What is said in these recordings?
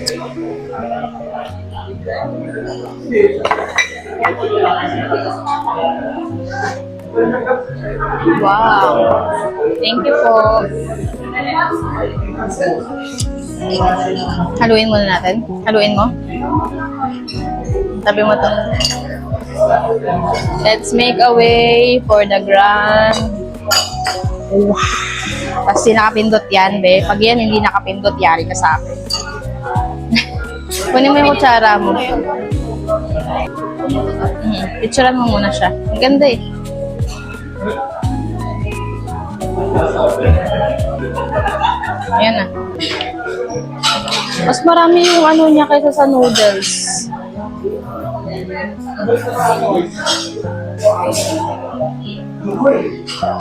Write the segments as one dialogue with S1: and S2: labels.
S1: Wow. Thank you po. Haluin muna natin. Haluin mo. Tabi mo to. Let's make a way for the grand. Wow. Tapos di nakapindot yan, be. Pag yan hindi nakapindot, yari ka sa akin. Kunin mo yung kutsara mo. Picturean mo muna siya. Ang ganda eh. Ayan na. Mas marami yung ano niya kaysa sa noodles.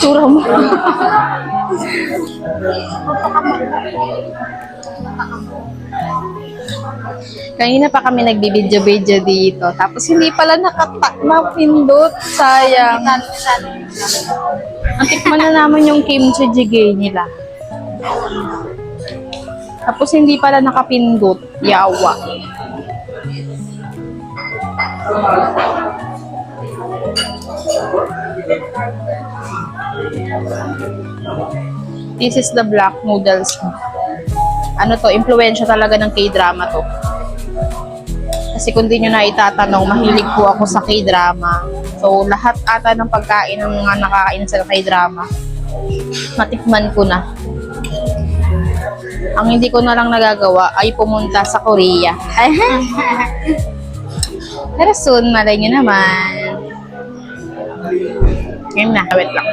S1: Tura mo. Kanina pa kami nagbibidyo-video dito. Tapos hindi pala nakapindot. Sayang. Natikman na naman yung kimchi jjigae nila. Tapos hindi pala nakapindot. Yawa. This is the black noodles. Ano to, impluwensya talaga ng K-drama to. Kasi kung di nyo na itatanong, mahilig po ako sa K-drama. So, lahat ata ng pagkain ng mga nakakain sa K-drama, matikman ko na. Ang hindi ko na lang nagagawa ay pumunta sa Korea. Pero soon, malay nyo naman. Ngayon na, wait lang.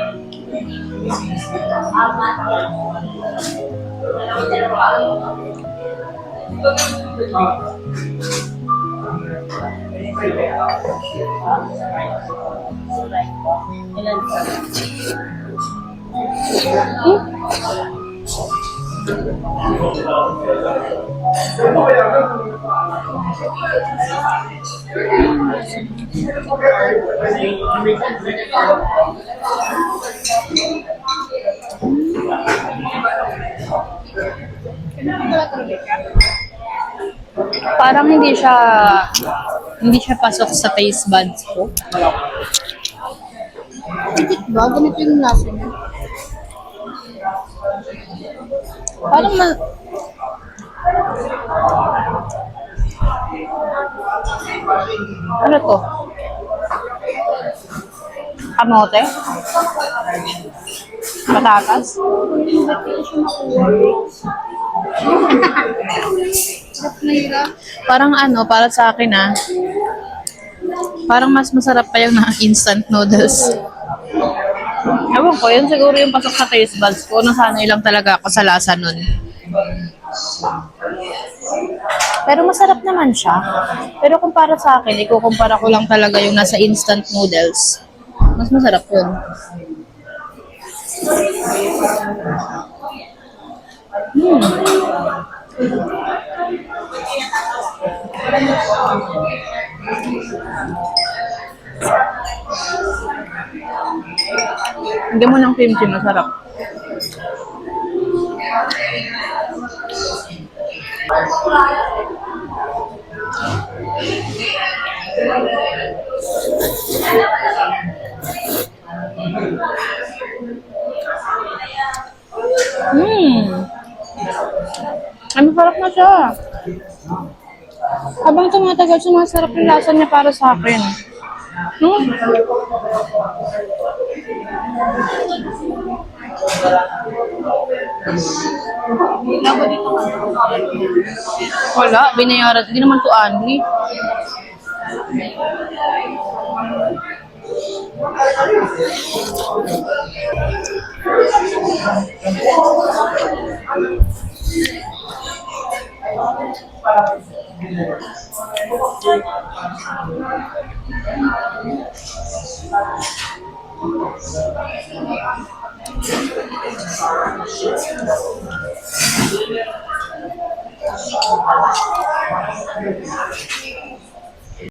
S1: Parang hindi siya pasok sa taste buds ko.
S2: Ba, ganito yung lasa niya.
S1: Parang ano to? Kamote? Patatas? Parang ano, para sa akin parang mas masarap pa yung instant noodles. Ewan ko, yun siguro yung pasok sa taste buds ko. Nasanay lang talaga ako sa lasa nun. Pero masarap naman siya. Pero kung para sa akin, ikukumpara ko lang talaga yung nasa instant noodles. Mas masarap yun. Hindi mo ng kimchi, masarap. Ang masarap na siya. Habang tumatagal, sumasarap yung lasa niya para sa akin. Wala, binayaran. Hindi naman to Anli.